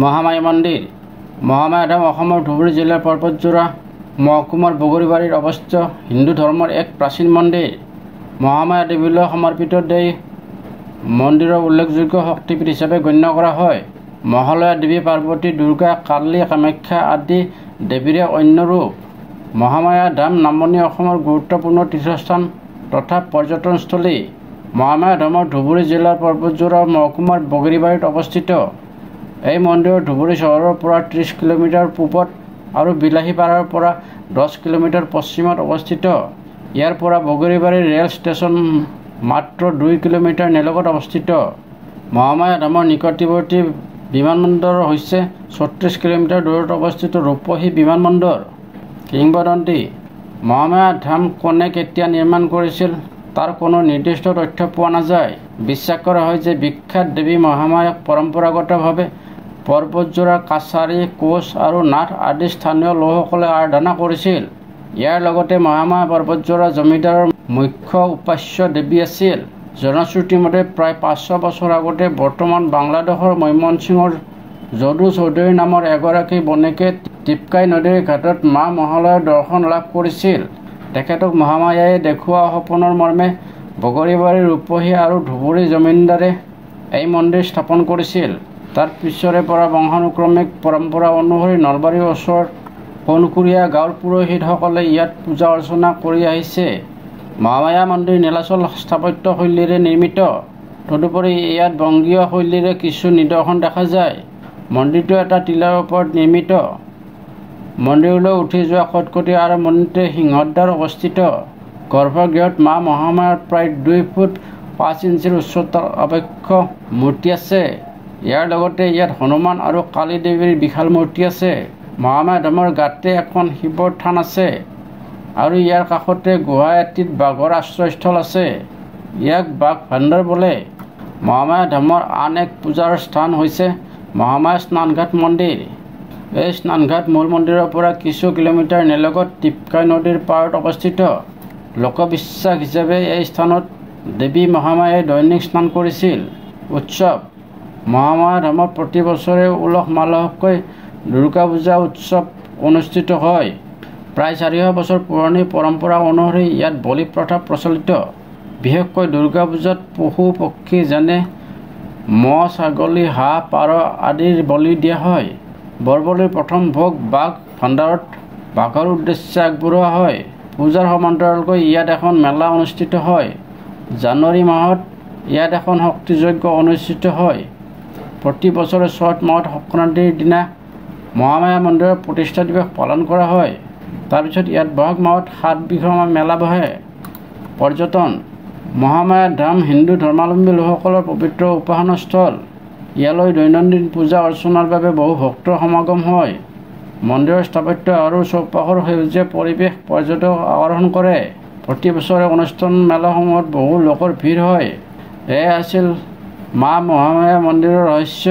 মহামায়া মন্দিৰ। মহামায়া ধাম অসমৰ ধুবুৰী জিলাৰ পৰ্বতজোৰা মহকুমাৰ বগৰীবাৰীত অৱস্থিত হিন্দু ধৰ্মৰ এক প্ৰাচীন মন্দিৰ। মহামায়া দেৱীলৈ সমৰ্পিত এই মন্দিৰৰ উল্লেখযোগ্য শক্তিপীঠ হিচাপে গণ্য কৰা হয়। মহালয়া দেৱী পাৰ্বতী, দুৰ্গা, কালী, কামাখ্যা আদি দেৱীৰে অন্য ৰূপ। মহামায়া ধাম নামনি অসমৰ গুৰুত্বপূৰ্ণ তীৰ্থস্থান তথা পৰ্যটনস্থলী। মহামায়া ধামৰ ধুবুৰী জিলাৰ পৰ্বতজোৰা মহকুমাৰ বগৰীবাৰীত অৱস্থিত। এই মন্দিৰ ধুবুৰী চহৰৰ পৰা 30 কিলোমিটাৰ পূবত আৰু বিলাহীপাৰাৰ পৰা 10 কিলোমিটাৰ পশ্চিমত অৱস্থিত। ইয়াৰ পৰা বগৰীবাৰী ৰেল ষ্টেচন মাত্ৰ 2 কিলোমিটাৰ নিলগত অৱস্থিত। মহামায়া ধামৰ নিকটৱৰ্তী বিমানবন্দৰ হৈছে 36 কিলোমিটাৰ দূৰত অৱস্থিত ৰূপহী বিমানবন্দৰ। কিংবদন্তি। মহামায়া ধাম কোনে কেতিয়া নিৰ্মাণ কৰিছিল তাৰ কোনো নিৰ্দিষ্ট তথ্য পোৱা নাযায়। বিশ্বাস কৰা হয় যে বিখ্যাত দেৱী মহামায়াক পৰম্পৰাগতভাৱে পৰ্বতজোৰাৰ কাছাৰী, কোচ আৰু নাথ আদি স্থানীয় লোকসকলে আৰাধনা কৰিছিল। ইয়াৰ লগতে মহামায়া পৰ্বতজোৰা জমিদাৰৰ মুখ্য উপাস্য দেৱী আছিল। জনশ্ৰুতি মতে প্ৰায় 500 বছৰ আগতে বৰ্তমান বাংলাদেশৰ ময়মনসিংহৰ যদু চৌধুৰী নামৰ এগৰাকী বণিকে টিপকাই নদীৰ ঘাটত মা মহালয়াৰ দৰ্শন লাভ কৰিছিল। তেখেতক মহামায়াই দেখুওৱা সপোনৰ মৰ্মে বগৰীবাৰী, ৰূপহী আৰু ধুবুৰী জমিনদাৰে এই মন্দিৰ স্থাপন কৰিছিল। তাৰ পিছৰে পৰা বংশানুক্ৰমিক পৰম্পৰা অনুসৰি নলবাৰীৰ ওচৰৰ সোণকুৰীয়া গাঁৱৰ পুৰোহিতসকলে ইয়াত পূজা অৰ্চনা কৰি আহিছে। মহামায়া মন্দিৰ নীলাচল স্থাপত্য শৈলীৰে নিৰ্মিত। তদুপৰি ইয়াত বংগীয় শৈলীৰে কিছু নিদৰ্শন দেখা যায়। মন্দিৰটো এটা টিলাৰ ওপৰত নিৰ্মিত। মন্দিৰলৈ উঠি যোৱা খটখটী আৰম্ভণিতে সিংহদ্বাৰ অৱস্থিত। গৰ্ভগৃহত মা মহামায়াৰ প্ৰায় 2 ফুট 5 ইঞ্চিৰ উচ্চতাৰ আবক্ষ মূৰ্তি আছে। ইয়াৰ লগতে ইয়াত হনুমান আৰু কালী দেৱীৰ বিশাল মূৰ্তি আছে। মহামায়া ধামৰ গাতে এখন শিৱৰ থান আছে আৰু ইয়াৰ কাষতে গুহা এটিত বাঘৰ আশ্ৰয়স্থল আছে। ইয়াক বাঘ ভাণ্ডাৰ বোলে। মহামায়া ধামৰ আন এক পূজাৰ স্থান হৈছে মহামায়া স্নানঘাট মন্দিৰ। এই স্নানঘাট মূল মন্দিৰৰ পৰা কিছু কিলোমিটাৰ নিলগত টিপকাই নদীৰ পাৰত অৱস্থিত। লোকবিশ্বাস হিচাপে এই স্থানত দেৱী মহামায়াই দৈনিক স্নান কৰিছিল। উৎসৱ। মহামায়া ধামত প্ৰতি বছৰে উলহ মালহকৈ দুৰ্গা পূজা উৎসৱ অনুষ্ঠিত হয়। প্ৰায় 400 বছৰ পুৰণি পৰম্পৰা অনুসৰি ইয়াত বলি প্ৰথা প্ৰচলিত। বিশেষকৈ দুৰ্গা পূজাত পশু পক্ষী যেনে ম'হ, ছাগলী, হাঁহ, পাৰ আদিৰ বলি দিয়া হয়। বৰবলিৰ প্ৰথম ভোগ বাঘ ভাণ্ডাৰত বাঘৰ উদ্দেশ্যে আগবঢ়োৱা হয়। পূজাৰ সমান্তৰালকৈ ইয়াত এখন মেলা অনুষ্ঠিত হয়। জানুৱাৰী মাহত ইয়াত এখন শক্তিযজ্ঞ অনুষ্ঠিত হয়। প্ৰতি বছৰে চ'ত মাহত সংক্ৰান্তিৰ দিনা মহামায়া মন্দিৰৰ প্ৰতিষ্ঠা দিৱস পালন কৰা হয়। তাৰপিছত ইয়াত বহাগ মাহত 7 বিঘা মেলা বহে। পৰ্যটন। মহামায়া ধাম হিন্দু ধৰ্মাৱলম্বী লোকসকলৰ পবিত্ৰ উপাসনাস্থল। ইয়ালৈ দৈনন্দিন পূজা অৰ্চনাৰ বাবে বহু ভক্তৰ সমাগম হয়। মন্দিৰৰ স্থাপত্য আৰু চৌপাশৰ সেউজীয়া পৰিৱেশ পৰ্যটক আকৰ্ষণ কৰে। প্ৰতি বছৰে অনুষ্ঠান মেলাসমূহত বহু লোকৰ ভিৰ হয়। এয়াই আছিল মা মহামায়া মন্দিৰৰ ৰহস্য।